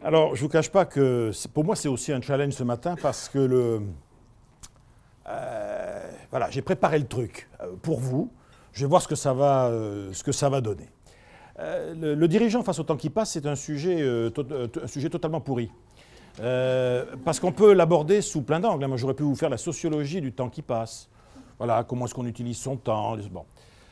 Alors, je ne vous cache pas que pour moi, c'est aussi un challenge ce matin parce que voilà, j'ai préparé le truc pour vous. Je vais voir ce que ça va donner. Le dirigeant face au temps qui passe, c'est un sujet totalement pourri. Parce qu'on peut l'aborder sous plein d'angles. Moi, j'aurais pu vous faire la sociologie du temps qui passe. Voilà, comment est-ce qu'on utilise son temps, bon,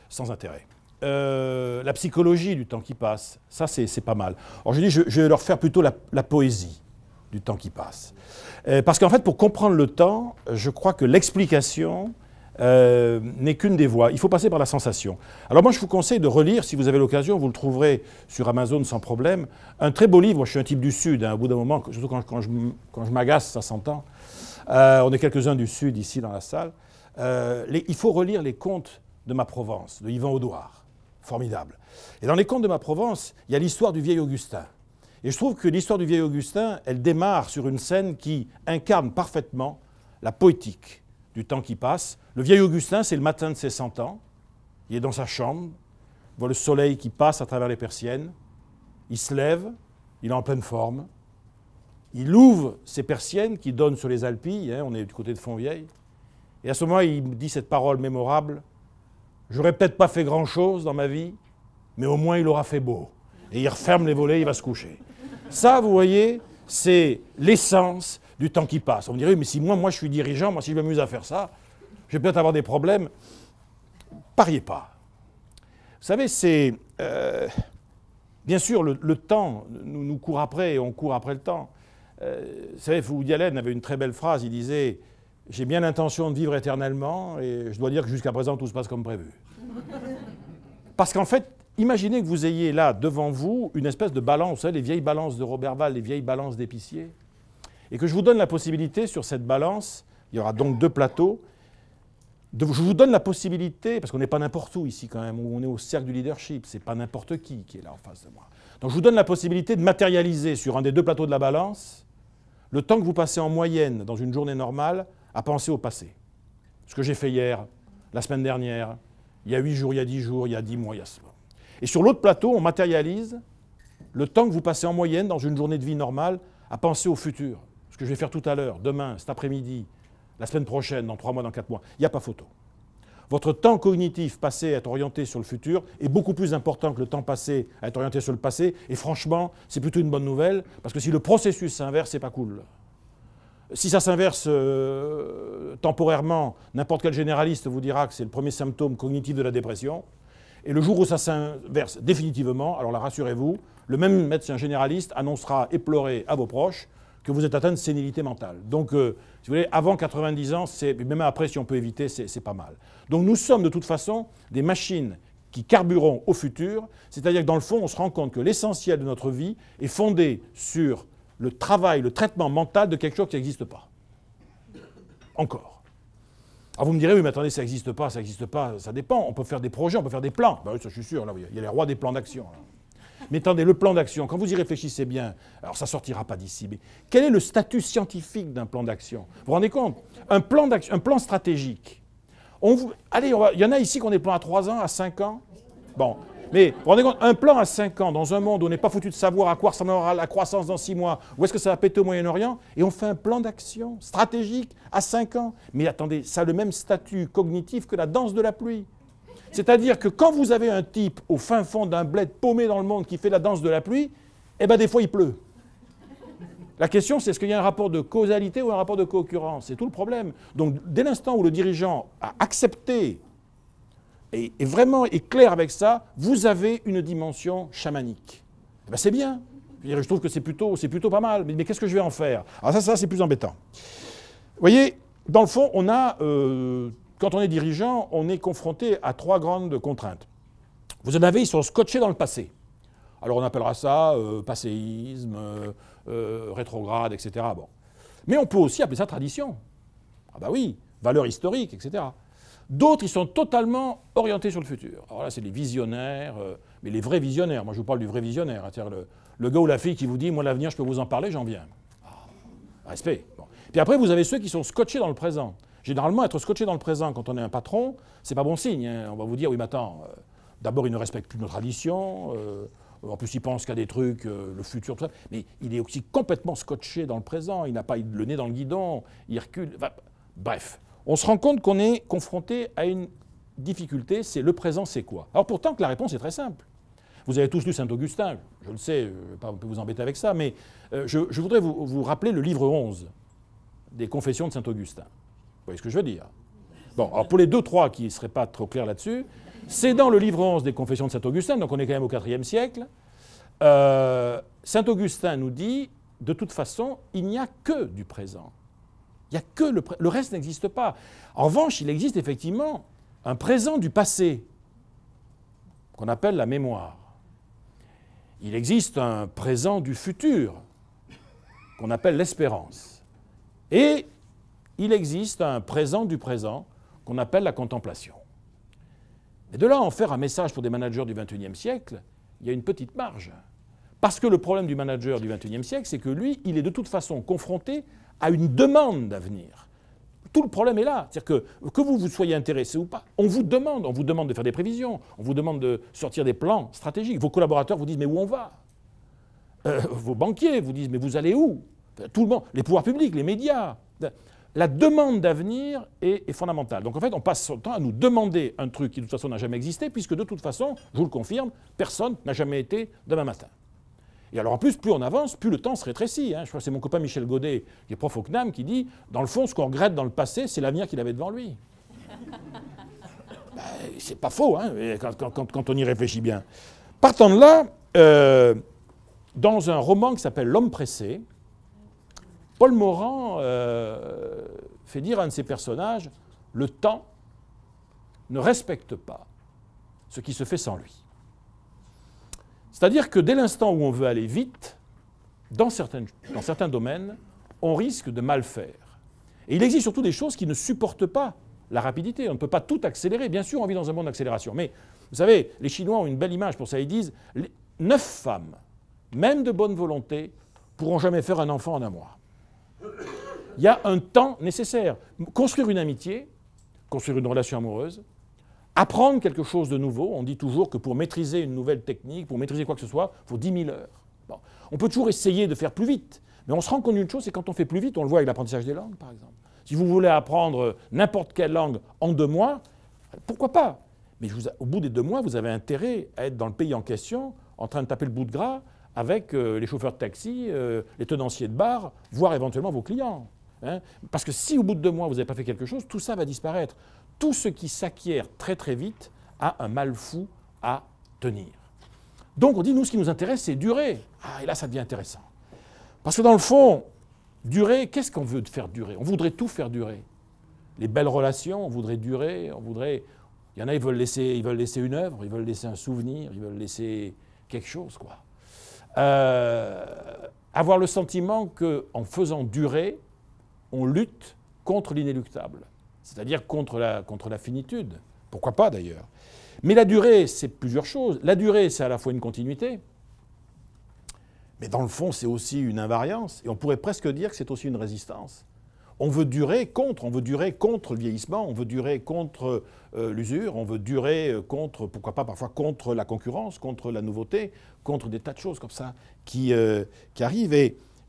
sans intérêt. La psychologie du temps qui passe, ça c'est pas mal. Alors je dis, je vais leur faire plutôt la poésie du temps qui passe. Parce qu'en fait, pour comprendre le temps, je crois que l'explication n'est qu'une des voies. Il faut passer par la sensation. Alors moi, je vous conseille de relire, si vous avez l'occasion, vous le trouverez sur Amazon sans problème, un très beau livre. Moi, je suis un type du Sud, hein, au bout d'un moment, surtout quand je m'agace, ça s'entend. On est quelques-uns du Sud ici dans la salle. Il faut relire les contes de ma Provence, de Yvan Audouard. Formidable. Et dans les contes de ma Provence, il y a l'histoire du vieil Augustin. Et je trouve que l'histoire du vieil Augustin, elle démarre sur une scène qui incarne parfaitement la poétique du temps qui passe. Le vieil Augustin, c'est le matin de ses 100 ans. Il est dans sa chambre, il voit le soleil qui passe à travers les persiennes. Il se lève, il est en pleine forme. Il ouvre ses persiennes qui donnent sur les Alpilles, hein, on est du côté de Fontvieille. Et à ce moment, il dit cette parole mémorable. J'aurais peut-être pas fait grand-chose dans ma vie, mais au moins il aura fait beau. Et il referme les volets, il va se coucher. Ça, vous voyez, c'est l'essence du temps qui passe. On me dirait, oui, mais si moi je suis dirigeant, moi si je m'amuse à faire ça, je vais peut-être avoir des problèmes. Pariez pas. Vous savez, c'est... bien sûr, le temps nous court après et on court après le temps. Vous savez, Woody Allen avait une très belle phrase, il disait... J'ai bien l'intention de vivre éternellement et je dois dire que jusqu'à présent, tout se passe comme prévu. Parce qu'en fait, imaginez que vous ayez là, devant vous, une espèce de balance, vous savez, les vieilles balances de Roberval, les vieilles balances d'épicier, et que je vous donne la possibilité, sur cette balance, il y aura donc 2 plateaux, je vous donne la possibilité, parce qu'on n'est pas n'importe où ici quand même, on est au cercle du leadership, c'est pas n'importe qui est là en face de moi. Donc je vous donne la possibilité de matérialiser sur un des 2 plateaux de la balance le temps que vous passez en moyenne dans une journée normale à penser au passé. Ce que j'ai fait hier, la semaine dernière, il y a 8 jours, il y a 10 jours, il y a 10 mois, il y a ce... Et sur l'autre plateau, on matérialise le temps que vous passez en moyenne dans une journée de vie normale à penser au futur. Ce que je vais faire tout à l'heure, demain, cet après-midi, la semaine prochaine, dans 3 mois, dans 4 mois. Il n'y a pas photo. Votre temps cognitif passé à être orienté sur le futur est beaucoup plus important que le temps passé à être orienté sur le passé. Et franchement, c'est plutôt une bonne nouvelle, parce que si le processus s'inverse, c'est pas cool. Si ça s'inverse temporairement, n'importe quel généraliste vous dira que c'est le premier symptôme cognitif de la dépression. Et le jour où ça s'inverse définitivement, alors là, rassurez-vous, le même médecin généraliste annoncera éploré à vos proches que vous êtes atteint de sénilité mentale. Donc, si vous voulez, avant 90 ans, même après, si on peut éviter, c'est pas mal. Donc nous sommes de toute façon des machines qui carbureront au futur, c'est-à-dire que dans le fond, on se rend compte que l'essentiel de notre vie est fondé sur le travail, le traitement mental de quelque chose qui n'existe pas. Encore. Alors vous me direz, oui, mais attendez, ça n'existe pas, ça dépend. On peut faire des projets, on peut faire des plans. Ben oui, ça je suis sûr, là, il y a les rois des plans d'action. Mais attendez, le plan d'action, quand vous y réfléchissez bien, alors ça ne sortira pas d'ici, mais quel est le statut scientifique d'un plan d'action? Vous vous rendez compte? Un plan d'action, un plan stratégique. Allez, il y en a ici qui ont des plans à 3 ans, à 5 ans. Bon. Mais vous vous rendez compte, un plan à 5 ans, dans un monde où on n'est pas foutu de savoir à quoi ressemblera la croissance dans 6 mois, où est-ce que ça va péter au Moyen-Orient, et on fait un plan d'action stratégique à 5 ans. Mais attendez, ça a le même statut cognitif que la danse de la pluie. C'est-à-dire que quand vous avez un type au fin fond d'un bled paumé dans le monde qui fait la danse de la pluie, eh bien des fois il pleut. La question, c'est est-ce qu'il y a un rapport de causalité ou un rapport de co-occurrence? C'est tout le problème. Donc dès l'instant où le dirigeant a accepté et vraiment est clair avec ça, vous avez une dimension chamanique. Ben c'est bien. Je trouve que c'est plutôt pas mal. Mais qu'est-ce que je vais en faire? Alors ça c'est plus embêtant. Vous voyez, dans le fond, on a, quand on est dirigeant, on est confronté à 3 grandes contraintes. Vous en avez, ils sont scotchés dans le passé. Alors on appellera ça passéisme, rétrograde, etc. Bon. Mais on peut aussi appeler ça tradition. Ah bah oui, valeur historique, etc. D'autres, ils sont totalement orientés sur le futur. Alors là, c'est les visionnaires, mais les vrais visionnaires. Moi, je vous parle du vrai visionnaire. C'est-à-dire le gars ou la fille qui vous dit « Moi, l'avenir, je peux vous en parler, j'en viens. Ah, » Respect. Bon. Puis après, vous avez ceux qui sont scotchés dans le présent. Généralement, être scotché dans le présent quand on est un patron, c'est pas bon signe. Hein. On va vous dire « Oui, mais attends, d'abord, ils ne respectent plus nos traditions. En plus, il pense qu'à des trucs, le futur, tout ça. Mais il est aussi complètement scotché dans le présent. Il n'a pas le nez dans le guidon, il recule. Enfin, bref, on se rend compte qu'on est confronté à une difficulté, c'est le présent, c'est quoi? Alors pourtant que la réponse est très simple. Vous avez tous lu Saint-Augustin, je le sais, je ne vais pas vous embêter avec ça, mais je voudrais vous rappeler le livre 11 des Confessions de Saint-Augustin. Vous voyez ce que je veux dire? Bon, alors pour les 2-3 qui ne seraient pas trop clairs là-dessus, c'est dans le livre 11 des Confessions de Saint-Augustin, donc on est quand même au IVe siècle. Saint-Augustin nous dit, de toute façon, il n'y a que du présent. Il n'y a que le reste n'existe pas. En revanche, il existe effectivement un présent du passé, qu'on appelle la mémoire. Il existe un présent du futur, qu'on appelle l'espérance. Et il existe un présent du présent, qu'on appelle la contemplation. Et de là à en faire un message pour des managers du XXIe siècle, il y a une petite marge. Parce que le problème du manager du XXIe siècle, c'est que lui, il est de toute façon confronté à une demande d'avenir. Tout le problème est là. C'est-à-dire que vous soyez intéressé ou pas, on vous demande de faire des prévisions, on vous demande de sortir des plans stratégiques. Vos collaborateurs vous disent « mais où on va ?» Vos banquiers vous disent « mais vous allez où ?» Tout le monde, les pouvoirs publics, les médias. La demande d'avenir est fondamentale. Donc en fait, on passe son temps à nous demander un truc qui de toute façon n'a jamais existé, puisque de toute façon, je vous le confirme, personne n'a jamais été demain matin. Et alors en plus, plus on avance, plus le temps se rétrécit. Je crois que c'est mon copain Michel Godet, qui est prof au CNAM, qui dit « dans le fond, ce qu'on regrette dans le passé, c'est l'avenir qu'il avait devant lui ». C'est pas faux, quand on y réfléchit bien. Partant de là, dans un roman qui s'appelle L'homme pressé, Paul Morand fait dire à un de ses personnages « le temps ne respecte pas ce qui se fait sans lui ». C'est-à-dire que dès l'instant où on veut aller vite, dans certains domaines, on risque de mal faire. Et il existe surtout des choses qui ne supportent pas la rapidité. On ne peut pas tout accélérer. Bien sûr, on vit dans un monde d'accélération. Mais vous savez, les Chinois ont une belle image pour ça. Ils disent 9 femmes, même de bonne volonté, pourront jamais faire un enfant en un mois. Il y a un temps nécessaire. Construire une amitié, construire une relation amoureuse, apprendre quelque chose de nouveau. On dit toujours que pour maîtriser une nouvelle technique, pour maîtriser quoi que ce soit, il faut 10 000 heures. Bon. On peut toujours essayer de faire plus vite, mais on se rend compte d'une chose, c'est quand on fait plus vite, on le voit avec l'apprentissage des langues, par exemple. Si vous voulez apprendre n'importe quelle langue en 2 mois, pourquoi pas? Mais au bout des 2 mois, vous avez intérêt à être dans le pays en question, en train de taper le bout de gras avec les chauffeurs de taxi, les tenanciers de bar, voire éventuellement vos clients. Parce que si au bout de 2 mois, vous n'avez pas fait quelque chose, tout ça va disparaître. Tout ce qui s'acquiert très très vite a un mal fou à tenir. Donc on dit, nous, ce qui nous intéresse, c'est durer. Ah, et là, ça devient intéressant. Parce que dans le fond, durer, qu'est-ce qu'on veut faire durer? On voudrait tout faire durer. Les belles relations, on voudrait durer, Il y en a, ils veulent laisser une œuvre, ils veulent laisser un souvenir, ils veulent laisser quelque chose, quoi. Avoir le sentiment qu'en faisant durer, on lutte contre l'inéluctable. C'est-à-dire contre la finitude. Pourquoi pas, d'ailleurs. Mais la durée, c'est plusieurs choses. La durée, c'est à la fois une continuité, mais dans le fond, c'est aussi une invariance. Et on pourrait presque dire que c'est aussi une résistance. On veut durer contre le vieillissement, on veut durer contre l'usure, on veut durer contre, pourquoi pas parfois contre la concurrence, contre la nouveauté, contre des tas de choses comme ça qui arrivent.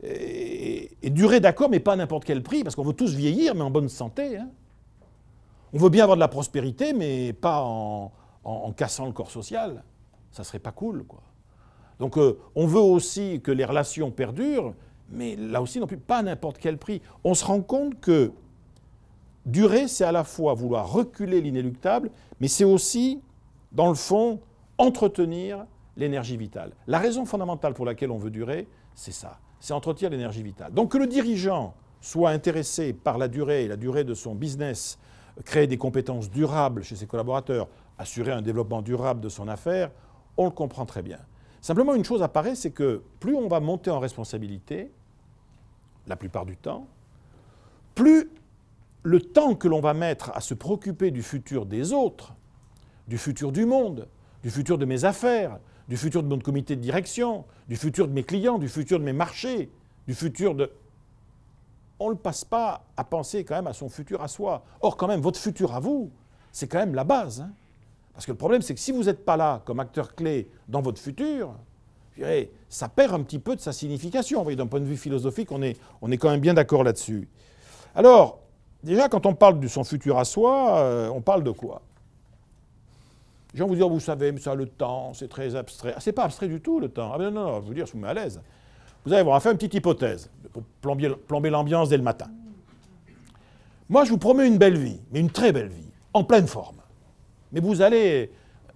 Et durer, d'accord, mais pas à n'importe quel prix, parce qu'on veut tous vieillir, mais en bonne santé. On veut bien avoir de la prospérité, mais pas en cassant le corps social. Ça serait pas cool, quoi. Donc on veut aussi que les relations perdurent, mais là aussi non plus, pas à n'importe quel prix. On se rend compte que durer, c'est à la fois vouloir reculer l'inéluctable, mais c'est aussi, dans le fond, entretenir l'énergie vitale. La raison fondamentale pour laquelle on veut durer, c'est ça, c'est entretenir l'énergie vitale. Donc que le dirigeant soit intéressé par la durée et la durée de son business, créer des compétences durables chez ses collaborateurs, assurer un développement durable de son affaire, on le comprend très bien. Simplement, une chose apparaît, c'est que plus on va monter en responsabilité, la plupart du temps, plus le temps que l'on va mettre à se préoccuper du futur des autres, du futur du monde, du futur de mes affaires, du futur de mon comité de direction, du futur de mes clients, du futur de mes marchés, du futur de... On ne le passe pas à penser quand même à son futur à soi. Or, quand même, votre futur à vous, c'est quand même la base. Parce que le problème, c'est que si vous n'êtes pas là comme acteur clé dans votre futur, je dirais, ça perd un petit peu de sa signification. Vous voyez, d'un point de vue philosophique, on est quand même bien d'accord là-dessus. Alors, déjà, quand on parle de son futur à soi, on parle de quoi? Les gens vous disent, vous savez, mais ça, le temps, c'est très abstrait. Ah, c'est pas abstrait du tout, le temps. Ah, ben non, non, je veux dire, je vous mets à l'aise. Vous allez voir, on va faire une petite hypothèse pour plomber l'ambiance dès le matin. Moi, je vous promets une belle vie, mais une très belle vie, en pleine forme. Mais vous allez,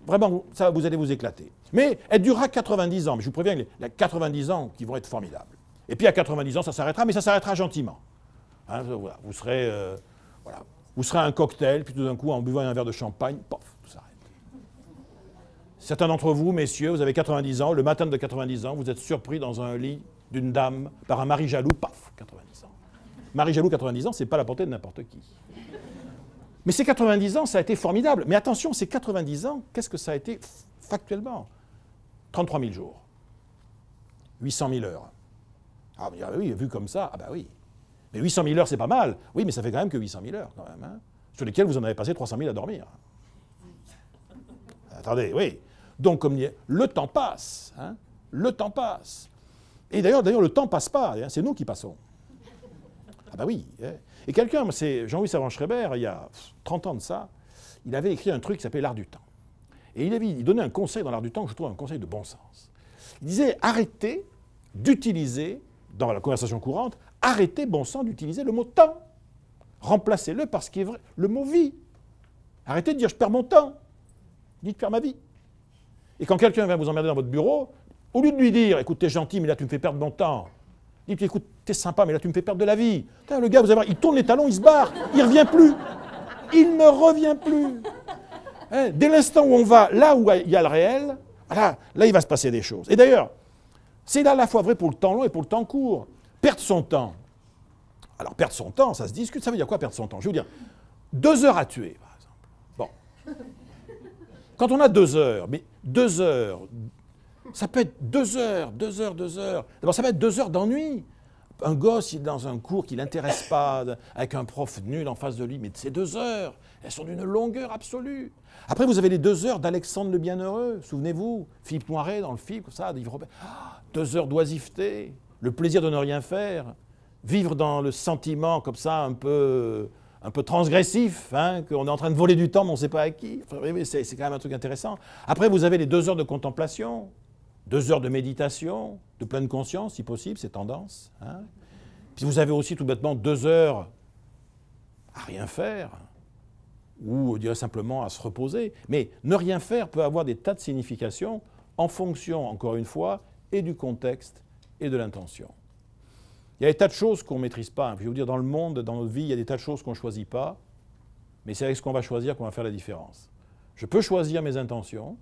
vraiment, ça, vous allez vous éclater. Mais elle durera 90 ans. Mais je vous préviens, il y a 90 ans qui vont être formidables. Et puis à 90 ans, ça s'arrêtera, mais ça s'arrêtera gentiment. Hein, voilà, vous serez à un cocktail, puis tout d'un coup, en buvant un verre de champagne, pof, tout s'arrête. Certains d'entre vous, messieurs, vous avez 90 ans, le matin de 90 ans, vous êtes surpris dans un lit d'une dame par un mari jaloux, paf, 90 ans. Mari jaloux, 90 ans, c'est pas la portée de n'importe qui. Mais ces 90 ans, ça a été formidable. Mais attention, ces 90 ans, qu'est-ce que ça a été factuellement? 33 000 jours. 800 000 heures. Ah oui, vu comme ça, ah bah oui. Mais 800 000 heures, c'est pas mal. Oui, mais ça fait quand même que 800 000 heures, quand même. Hein, sur lesquelles vous en avez passé 300 000 à dormir. Attendez, oui. Donc, comme dit, le temps passe. Hein, le temps passe. Et d'ailleurs, le temps passe pas. Hein, c'est nous qui passons. Ah bah oui. Hein. Et quelqu'un, c'est Jean-Louis Servan-Schreiber, il y a 30 ans de ça, il avait écrit un truc qui s'appelait L'Art du temps. Et il donnait un conseil dans L'Art du temps que je trouve un conseil de bon sens. Il disait, arrêtez d'utiliser, dans la conversation courante, arrêtez, bon sang, d'utiliser le mot temps. Remplacez-le par ce qui est vrai, le mot vie. Arrêtez de dire je perds mon temps. Dites je perds ma vie. Et quand quelqu'un vient vous emmerder dans votre bureau, au lieu de lui dire écoute, t'es gentil, mais là tu me fais perdre mon temps. Dites écoute, t'es sympa, mais là tu me fais perdre de la vie. Putain, le gars, vous allez voir, il tourne les talons, il se barre, il ne revient plus. Il ne revient plus. Hein, dès l'instant où on va là où il y a le réel, là il va se passer des choses. Et d'ailleurs, c'est à la fois vrai pour le temps long et pour le temps court. Perdre son temps. Alors, perdre son temps, ça se discute. Ça veut dire quoi, perdre son temps? Je vais vous dire, 2 heures à tuer, par exemple. Bon. Quand on a 2 heures, mais 2 heures, ça peut être 2 heures, 2 heures, 2 heures. D'abord, ça peut être 2 heures d'ennui. Un gosse, il est dans un cours qui ne l'intéresse pas, avec un prof nul en face de lui, mais ces 2 heures, elles sont d'une longueur absolue. Après, vous avez les 2 heures d'Alexandre le Bienheureux, souvenez-vous, Philippe Noiret dans le film, comme ça, d'Yves Robert. 2 heures d'oisiveté, le plaisir de ne rien faire, vivre dans le sentiment comme ça, un peu transgressif, hein, qu'on est en train de voler du temps, mais on ne sait pas à qui. Enfin, c'est quand même un truc intéressant. Après, vous avez les 2 heures de contemplation, 2 heures de méditation, de pleine conscience, si possible, c'est tendance. Hein. Puis vous avez aussi tout bêtement 2 heures à rien faire, ou on dirait simplement à se reposer. Mais ne rien faire peut avoir des tas de significations en fonction, encore une fois, et du contexte et de l'intention. Il y a des tas de choses qu'on ne maîtrise pas. Je vais vous dire, dans le monde, dans notre vie, il y a des tas de choses qu'on ne choisit pas, mais c'est avec ce qu'on va choisir qu'on va faire la différence. Je peux choisir mes intentions,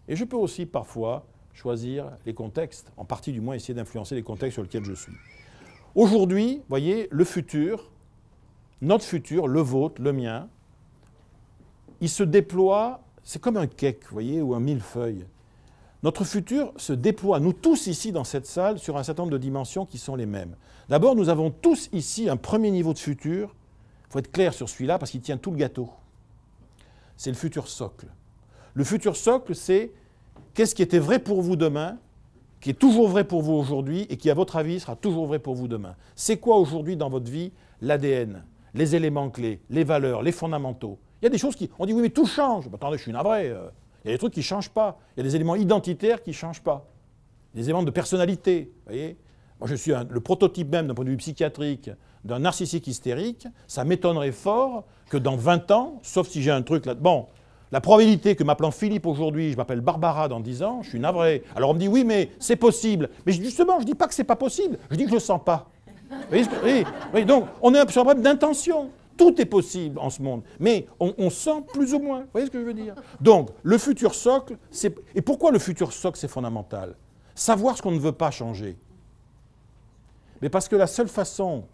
et je peux aussi parfois choisir les contextes, en partie du moins essayer d'influencer les contextes sur lesquels je suis. Aujourd'hui, vous voyez, le futur, notre futur, le vôtre, le mien, il se déploie, c'est comme un cake, vous voyez, ou un millefeuille. Notre futur se déploie, nous tous ici dans cette salle, sur un certain nombre de dimensions qui sont les mêmes. D'abord, nous avons tous ici un premier niveau de futur. Il faut être clair sur celui-là parce qu'il tient tout le gâteau. C'est le futur socle. Le futur socle, c'est qu'est-ce qui était vrai pour vous demain, qui est toujours vrai pour vous aujourd'hui et qui, à votre avis, sera toujours vrai pour vous demain. C'est quoi aujourd'hui dans votre vie l'ADN, les éléments clés, les valeurs, les fondamentaux? Il y a des choses qui... On dit oui, mais tout change. Ben, attendez, je suis navré. Il y a des trucs qui ne changent pas. Il y a des éléments identitaires qui ne changent pas. Des éléments de personnalité. Vous voyez, moi, je suis le prototype même d'un point de vue psychiatrique d'un narcissique hystérique. Ça m'étonnerait fort que dans 20 ans, sauf si j'ai un truc là... Bon, la probabilité que m'appelant Philippe aujourd'hui, je m'appelle Barbara dans 10 ans, je suis navré. Alors on me dit oui, mais c'est possible. Mais justement, je ne dis pas que ce n'est pas possible. Je dis que je ne le sens pas. Vous voyez, oui, donc, on est sur un problème d'intention. Tout est possible en ce monde, mais on sent plus ou moins. Vous voyez ce que je veux dire? Donc, le futur socle, c'est... Et pourquoi le futur socle, c'est fondamental? Savoir ce qu'on ne veut pas changer. Mais parce que la seule façon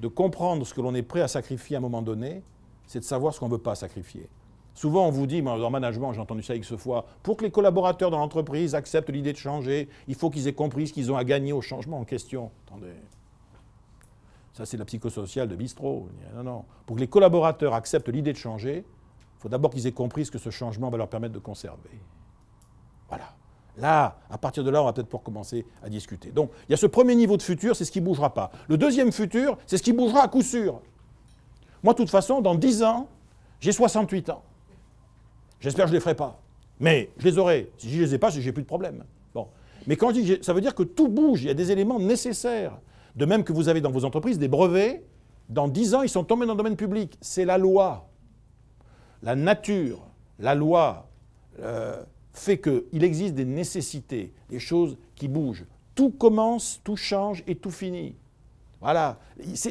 de comprendre ce que l'on est prêt à sacrifier à un moment donné, c'est de savoir ce qu'on ne veut pas sacrifier. Souvent, on vous dit, moi, dans le management, j'ai entendu ça X fois, pour que les collaborateurs dans l'entreprise acceptent l'idée de changer, il faut qu'ils aient compris ce qu'ils ont à gagner au changement en question. Attendez. Ça, c'est la psychosociale de Bistro. Non, non. Pour que les collaborateurs acceptent l'idée de changer, il faut d'abord qu'ils aient compris ce que ce changement va leur permettre de conserver. Voilà. Là, à partir de là, on va peut-être pouvoir commencer à discuter. Donc, il y a ce premier niveau de futur, c'est ce qui ne bougera pas. Le deuxième futur, c'est ce qui bougera à coup sûr. Moi, de toute façon, dans 10 ans, j'ai 68 ans. J'espère que je ne les ferai pas. Mais je les aurai. Si je ne les ai pas, c'est que je n'ai plus de problème. Bon. Mais quand je dis ça veut dire que tout bouge, il y a des éléments nécessaires. De même que vous avez dans vos entreprises des brevets, dans 10 ans, ils sont tombés dans le domaine public. C'est la loi. La nature, la loi fait qu'il existe des nécessités, des choses qui bougent. Tout commence, tout change et tout finit. Voilà.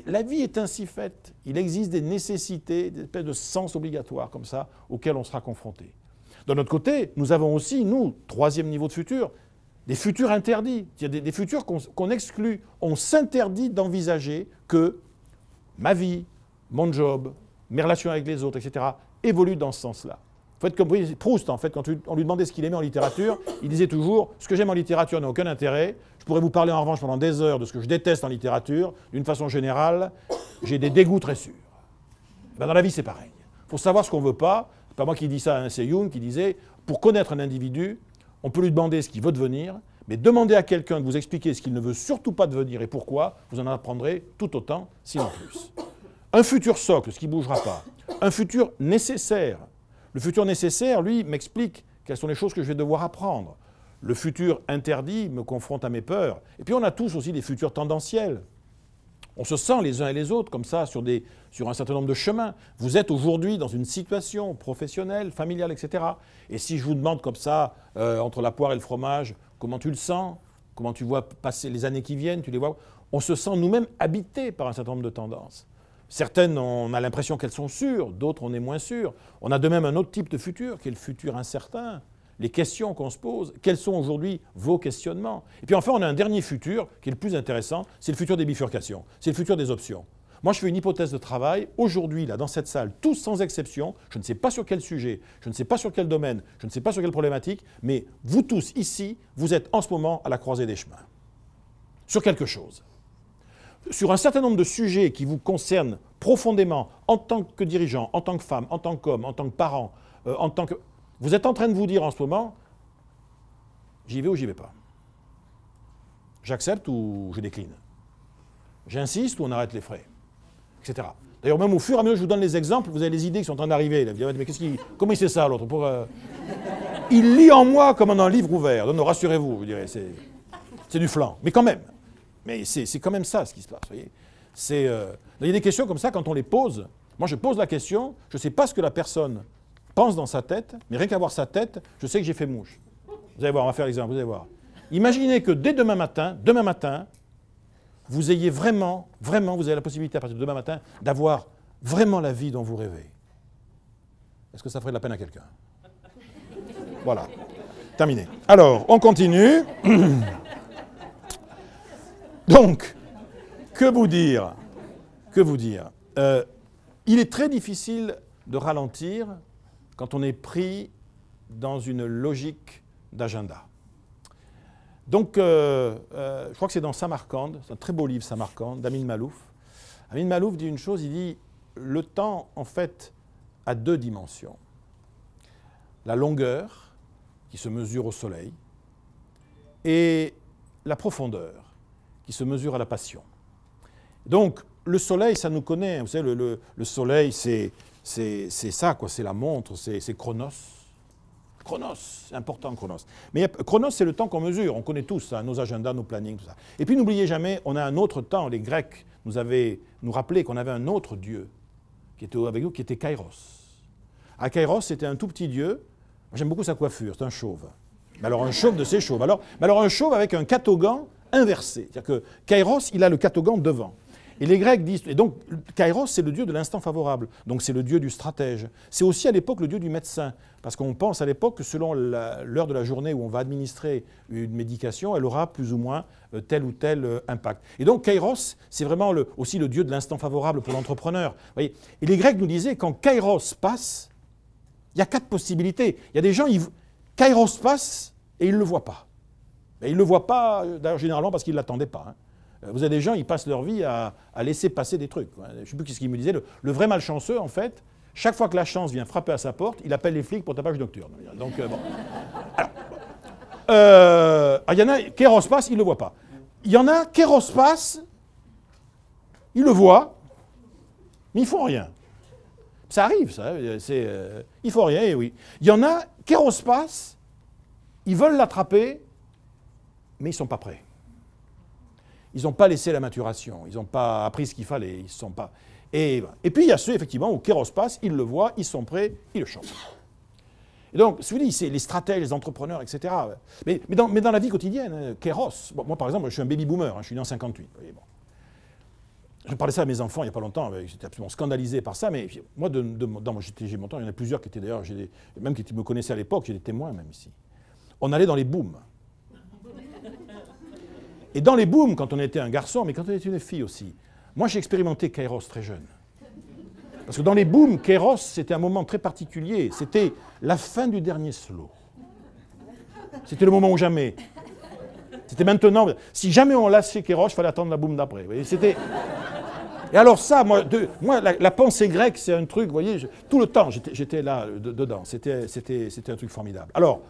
La vie est ainsi faite. Il existe des nécessités, des espèces de sens obligatoires comme ça, auxquels on sera confronté. D'un autre côté, nous avons aussi, nous, troisième niveau de futur, des futurs interdits. Il y a des futurs qu'on exclut. On s'interdit d'envisager que ma vie, mon job, mes relations avec les autres, etc., évoluent dans ce sens-là. Il faut être comme Proust, en fait, quand on lui demandait ce qu'il aimait en littérature, il disait toujours « Ce que j'aime en littérature n'a aucun intérêt. Je pourrais vous parler en revanche pendant des heures de ce que je déteste en littérature. D'une façon générale, j'ai des dégoûts très sûrs. » Ben, dans la vie, c'est pareil. Il faut savoir ce qu'on ne veut pas. Ce n'est pas moi qui dis ça, hein, c'est Jung qui disait « Pour connaître un individu, on peut lui demander ce qu'il veut devenir, mais demander à quelqu'un de vous expliquer ce qu'il ne veut surtout pas devenir et pourquoi, vous en apprendrez tout autant, sinon plus. » Un futur socle, ce qui ne bougera pas. Un futur nécessaire. Le futur nécessaire, lui, m'explique quelles sont les choses que je vais devoir apprendre. Le futur interdit me confronte à mes peurs. Et puis on a tous aussi des futurs tendanciels. On se sent les uns et les autres comme ça sur un certain nombre de chemins. Vous êtes aujourd'hui dans une situation professionnelle, familiale, etc. Et si je vous demande comme ça, entre la poire et le fromage, comment tu le sens, comment tu vois passer les années qui viennent, tu les vois, on se sent nous-mêmes habités par un certain nombre de tendances. Certaines, on a l'impression qu'elles sont sûres, d'autres, on est moins sûr. On a de même un autre type de futur, qui est le futur incertain. Les questions qu'on se pose, quels sont aujourd'hui vos questionnements? Et puis enfin, on a un dernier futur, qui est le plus intéressant, c'est le futur des bifurcations, c'est le futur des options. Moi, je fais une hypothèse de travail. Aujourd'hui, là, dans cette salle, tous sans exception, je ne sais pas sur quel sujet, je ne sais pas sur quel domaine, je ne sais pas sur quelle problématique, mais vous tous ici, vous êtes en ce moment à la croisée des chemins. Sur quelque chose. Sur un certain nombre de sujets qui vous concernent profondément, en tant que dirigeant, en tant que femme, en tant qu'homme, en tant que parent, en tant que... Vous êtes en train de vous dire en ce moment, j'y vais ou j'y vais pas. J'accepte ou je décline. J'insiste ou on arrête les frais, etc. D'ailleurs, même au fur et à mesure que je vous donne les exemples, vous avez les idées qui sont en train d'arriver. Mais comment il sait ça, l'autre Il lit en moi comme en un livre ouvert. Non, rassurez-vous, vous direz, c'est du flan. Mais quand même. Mais c'est quand même ça, ce qui se passe. Voyez. Il y a des questions comme ça, quand on les pose, moi je pose la question, je ne sais pas ce que la personne pense dans sa tête, mais rien qu'à voir sa tête, je sais que j'ai fait mouche. Vous allez voir, on va faire l'exemple, vous allez voir. Imaginez que dès demain matin, vous ayez vraiment, vous avez la possibilité à partir de demain matin, d'avoir vraiment la vie dont vous rêvez. Est-ce que ça ferait de la peine à quelqu'un? Voilà. Terminé. Alors, on continue. Donc, que vous dire? Il est très difficile de ralentir quand on est pris dans une logique d'agenda. Donc, je crois que c'est dans Samarcande, c'est un très beau livre, Samarcande, d'Amin Maalouf. Amin Maalouf dit une chose, il dit « Le temps, en fait, a deux dimensions. La longueur, qui se mesure au soleil, et la profondeur, qui se mesure à la passion. » Donc, le soleil, ça nous connaît. Vous savez, le soleil, c'est ça, quoi. C'est la montre, c'est Chronos. Chronos, c'est important, Chronos. Mais Chronos, c'est le temps qu'on mesure. On connaît tous ça, nos agendas, nos plannings, tout ça. Et puis, n'oubliez jamais, on a un autre temps. Les Grecs nous rappelaient qu'on avait un autre dieu qui était avec nous, qui était Kairos. À Kairos, c'était un tout petit dieu. J'aime beaucoup sa coiffure, c'est un chauve. Mais alors, un chauve de ces chauves. Mais alors, un chauve avec un catogan inversé. C'est-à-dire que Kairos, il a le catogan devant. Et les Grecs disent... Et donc, Kairos, c'est le dieu de l'instant favorable. Donc, c'est le dieu du stratège. C'est aussi à l'époque le dieu du médecin. Parce qu'on pense à l'époque que selon l'heure de la journée où on va administrer une médication, elle aura plus ou moins tel ou tel impact. Et donc, Kairos, c'est vraiment aussi le dieu de l'instant favorable pour l'entrepreneur. Et les Grecs nous disaient, quand Kairos passe, il y a 4 possibilités. Il y a des gens, Kairos passe et ils ne le voient pas. Et ils ne le voient pas, d'ailleurs, généralement parce qu'ils ne l'attendaient pas. Hein. Vous avez des gens, ils passent leur vie à laisser passer des trucs. Je ne sais plus ce qu'il me disait. Le vrai malchanceux, en fait, chaque fois que la chance vient frapper à sa porte, il appelle les flics pour tapage nocturne. Donc, bon. il y en a, Kéros passe, il ne le voit pas. Il y en a, Kéros passe, il le voit, mais ils ne font rien. Ça arrive, ça. Il ne faut rien, et oui. Il y en a, Kéros passe, ils veulent l'attraper, mais ils ne sont pas prêts. Ils n'ont pas laissé la maturation, ils n'ont pas appris ce qu'il fallait, ils ne sont pas... Et puis il y a ceux, effectivement, où Kéros passe, ils le voient, ils sont prêts, ils le chopent. Et donc, je vous dis, c'est les stratèges, les entrepreneurs, etc. Mais dans la vie quotidienne, Kéros, bon, moi par exemple, je suis un baby boomer, je suis né en 58. Bon. Je parlais ça à mes enfants il n'y a pas longtemps, j'étais absolument scandalisé par ça, mais moi, j'ai mon temps, il y en a plusieurs qui étaient d'ailleurs, même qui me connaissaient à l'époque, j'ai des témoins même ici. On allait dans les booms. Et dans les booms, quand on était un garçon, mais quand on était une fille aussi, moi j'ai expérimenté Kairos très jeune. Parce que dans les booms, Kairos, c'était un moment très particulier. C'était la fin du dernier slow. C'était le moment ou jamais. C'était maintenant. Si jamais on lâchait Kairos, il fallait attendre la boom d'après. C'était... Et alors ça, moi la pensée grecque, c'est un truc, vous voyez, tout le temps, j'étais là, dedans. C'était un truc formidable. Alors,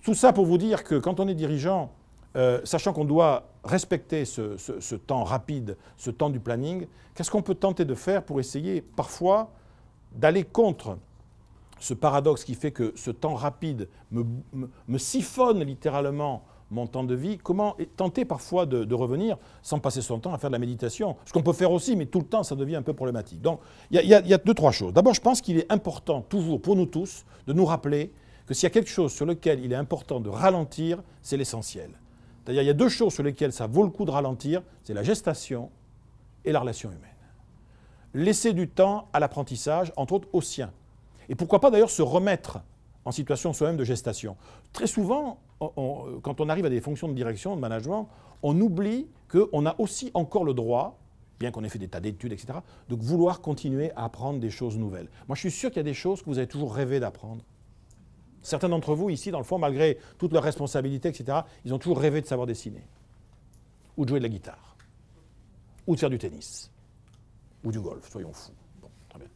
tout ça pour vous dire que quand on est dirigeant, sachant qu'on doit respecter ce temps rapide, ce temps du planning, qu'est-ce qu'on peut tenter de faire pour essayer parfois d'aller contre ce paradoxe qui fait que ce temps rapide me siphonne littéralement mon temps de vie? Comment tenter parfois de revenir sans passer son temps à faire de la méditation? Ce qu'on peut faire aussi, mais tout le temps, ça devient un peu problématique. Donc, il y a deux, trois choses. D'abord, je pense qu'il est important, toujours, pour nous tous, de nous rappeler que s'il y a quelque chose sur lequel il est important de ralentir, c'est l'essentiel. C'est-à-dire, il y a deux choses sur lesquelles ça vaut le coup de ralentir, c'est la gestation et la relation humaine. Laisser du temps à l'apprentissage, entre autres au sien. Et pourquoi pas d'ailleurs se remettre en situation soi-même de gestation. Très souvent, quand on arrive à des fonctions de direction, de management, on oublie qu'on a aussi encore le droit, bien qu'on ait fait des tas d'études, etc., de vouloir continuer à apprendre des choses nouvelles. Moi, je suis sûr qu'il y a des choses que vous avez toujours rêvé d'apprendre. Certains d'entre vous, ici, dans le fond, malgré toutes leurs responsabilités, etc., ils ont toujours rêvé de savoir dessiner, ou de jouer de la guitare, ou de faire du tennis, ou du golf, soyons fous. Bon, très bien.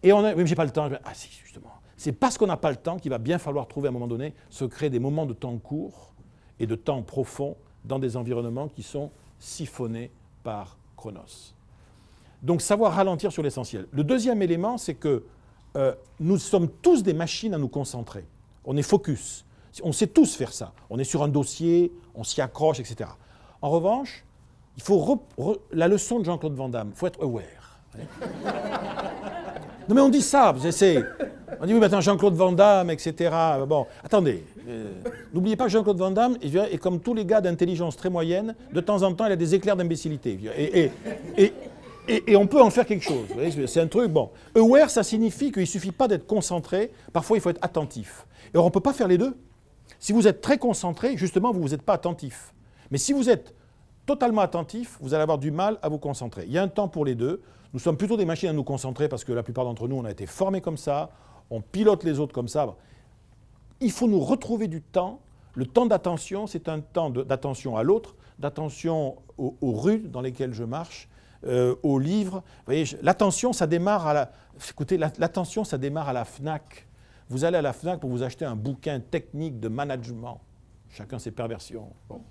Et on a... Oui, mais j'ai pas le temps. Ah si, justement. C'est parce qu'on n'a pas le temps qu'il va bien falloir trouver à un moment donné, se créer des moments de temps court et de temps profond dans des environnements qui sont siphonnés par Chronos. Donc, savoir ralentir sur l'essentiel. Le deuxième élément, c'est que nous sommes tous des machines à nous concentrer. On est focus. On sait tous faire ça. On est sur un dossier, on s'y accroche, etc. En revanche, il faut la leçon de Jean-Claude Van Damme, il faut être aware. Non mais on dit ça, on dit oui, maintenant Jean-Claude Van Damme, etc. Bon, attendez, n'oubliez pas que Jean-Claude Van Damme est comme tous les gars d'intelligence très moyenne, de temps en temps il a des éclairs d'imbécilité. Et on peut en faire quelque chose. C'est un truc, bon. Aware, ça signifie qu'il ne suffit pas d'être concentré, parfois il faut être attentif. Et alors on ne peut pas faire les deux. Si vous êtes très concentré, justement, vous n'êtes pas attentif. Mais si vous êtes totalement attentif, vous allez avoir du mal à vous concentrer. Il y a un temps pour les deux. Nous sommes plutôt des machines à nous concentrer parce que la plupart d'entre nous, on a été formés comme ça, on pilote les autres comme ça. Il faut nous retrouver du temps. Le temps d'attention, c'est un temps d'attention à l'autre, d'attention aux rues dans lesquelles je marche, aux livres. Vous voyez, l'attention, ça démarre à la... Écoutez, l'attention, ça démarre à la FNAC. Vous allez à la FNAC pour vous acheter un bouquin technique de management. Chacun ses perversions. Bon.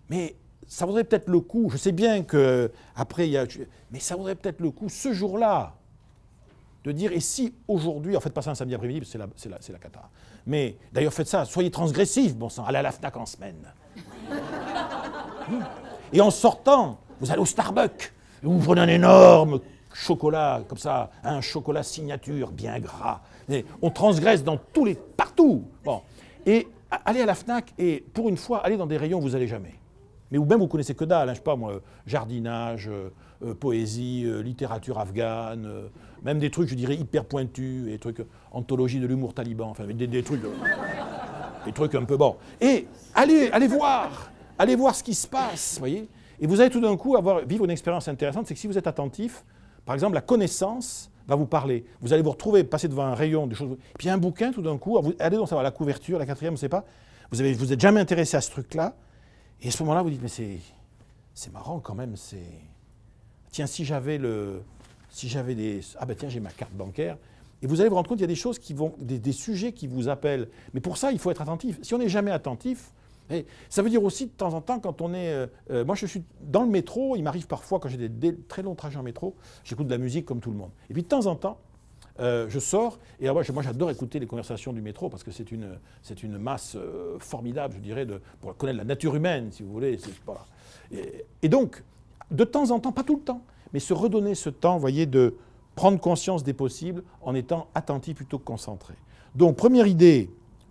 Mais ça vaudrait peut-être le coup, je sais bien qu'après, mais ça vaudrait peut-être le coup, ce jour-là, de dire, et si aujourd'hui, en fait, pas ça un samedi après-midi, c'est la cata. Mais d'ailleurs, faites ça, soyez transgressifs, bon sang, allez à la FNAC en semaine. Et en sortant, vous allez au Starbucks, et vous prenez un énorme chocolat, comme ça, un chocolat signature, bien gras. Et on transgresse partout. Bon. Et allez à la FNAC, et pour une fois, allez dans des rayons où vous n'allez jamais. Mais ou même vous connaissez que dalle, hein, je sais pas moi, jardinage, poésie, littérature afghane, même des trucs, je dirais, hyper pointus, des trucs, anthologie de l'humour taliban, enfin des trucs un peu bons. Et allez voir ce qui se passe, voyez. Et vous allez tout d'un coup vivre une expérience intéressante, c'est que si vous êtes attentif, par exemple, la connaissance va vous parler. Vous allez vous retrouver, passer devant un rayon de choses, puis il y a un bouquin tout d'un coup, allez donc savoir la couverture, la quatrième, je ne sais pas, vous n'êtes jamais intéressé à ce truc-là, et à ce moment-là, vous dites, mais c'est marrant quand même, tiens, si j'avais des... Ah ben tiens, j'ai ma carte bancaire, Et vous allez vous rendre compte qu'il y a des choses qui vont, des sujets qui vous appellent. Mais pour ça, il faut être attentif. Si on n'est jamais attentif, ça veut dire aussi de temps en temps, quand on est... moi, je suis dans le métro, il m'arrive parfois, quand j'ai des très longs trajets en métro, j'écoute de la musique comme tout le monde. Et puis de temps en temps, je sors, et moi j'adore écouter les conversations du métro, parce que c'est une masse formidable, je dirais, pour connaître la nature humaine, si vous voulez. Voilà. Et donc, de temps en temps, pas tout le temps, mais se redonner ce temps, vous voyez, de prendre conscience des possibles en étant attentif plutôt que concentré. Donc, première idée,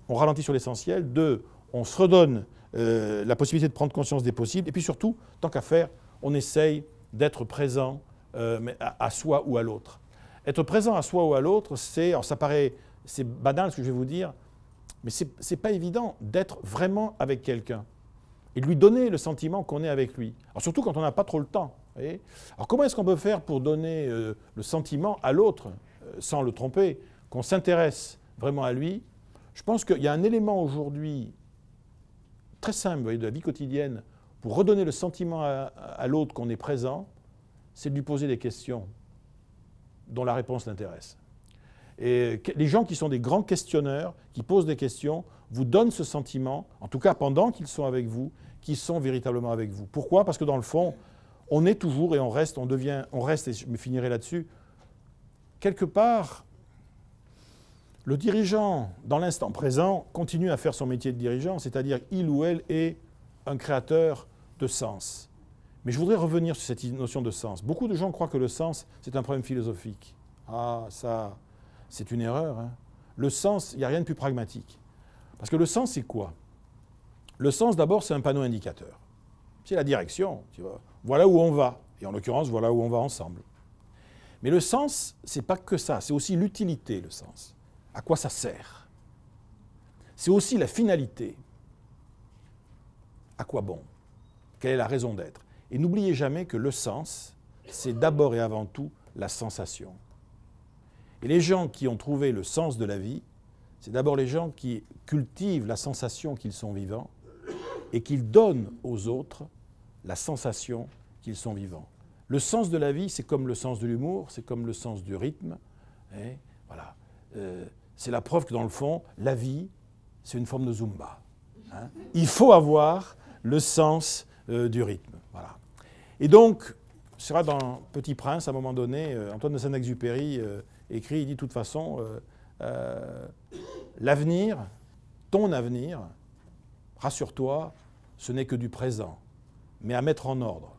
on ralentit sur l'essentiel. 2, on se redonne la possibilité de prendre conscience des possibles. Et puis surtout, tant qu'à faire, on essaye d'être présent à soi ou à l'autre. Être présent à soi ou à l'autre, alors ça paraît, c'est banal ce que je vais vous dire, mais c'est pas évident d'être vraiment avec quelqu'un et de lui donner le sentiment qu'on est avec lui. Alors surtout quand on n'a pas trop le temps. Vous voyez. Alors comment est-ce qu'on peut faire pour donner le sentiment à l'autre, sans le tromper, qu'on s'intéresse vraiment à lui? Je pense qu'il y a un élément aujourd'hui très simple, vous voyez, de la vie quotidienne pour redonner le sentiment à l'autre qu'on est présent, c'est de lui poser des questions dont la réponse l'intéresse. Et les gens qui sont des grands questionneurs, qui posent des questions, vous donnent ce sentiment, en tout cas pendant qu'ils sont avec vous, qu'ils sont véritablement avec vous. Pourquoi? Parce que dans le fond, on est toujours et on reste, et je me finirai là-dessus, quelque part, le dirigeant, dans l'instant présent, continue à faire son métier de dirigeant, c'est-à-dire il ou elle est un créateur de sens. Mais je voudrais revenir sur cette notion de sens. Beaucoup de gens croient que le sens, c'est un problème philosophique. Ah, ça, c'est une erreur. Hein. Le sens, il n'y a rien de plus pragmatique. Parce que le sens, c'est quoi? Le sens, d'abord, c'est un panneau indicateur. C'est la direction. Tu vois. Voilà où on va. Et en l'occurrence, voilà où on va ensemble. Mais le sens, ce n'est pas que ça. C'est aussi l'utilité, le sens. À quoi ça sert? C'est aussi la finalité. À quoi bon? Quelle est la raison d'être? Et n'oubliez jamais que le sens, c'est d'abord et avant tout la sensation. Et les gens qui ont trouvé le sens de la vie, c'est d'abord les gens qui cultivent la sensation qu'ils sont vivants et qu'ils donnent aux autres la sensation qu'ils sont vivants. Le sens de la vie, c'est comme le sens de l'humour, c'est comme le sens du rythme. Et voilà. C'est la preuve que dans le fond, la vie, c'est une forme de Zumba. Hein. Il faut avoir le sens du rythme. Voilà. Et donc, ce sera dans Petit Prince, à un moment donné, Antoine de Saint-Exupéry écrit, il dit de toute façon, l'avenir, ton avenir, rassure-toi, ce n'est que du présent, mais à mettre en ordre.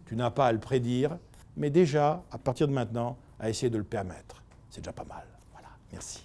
Tu n'as pas à le prédire, mais déjà, à partir de maintenant, à essayer de le permettre. C'est déjà pas mal. Voilà, merci.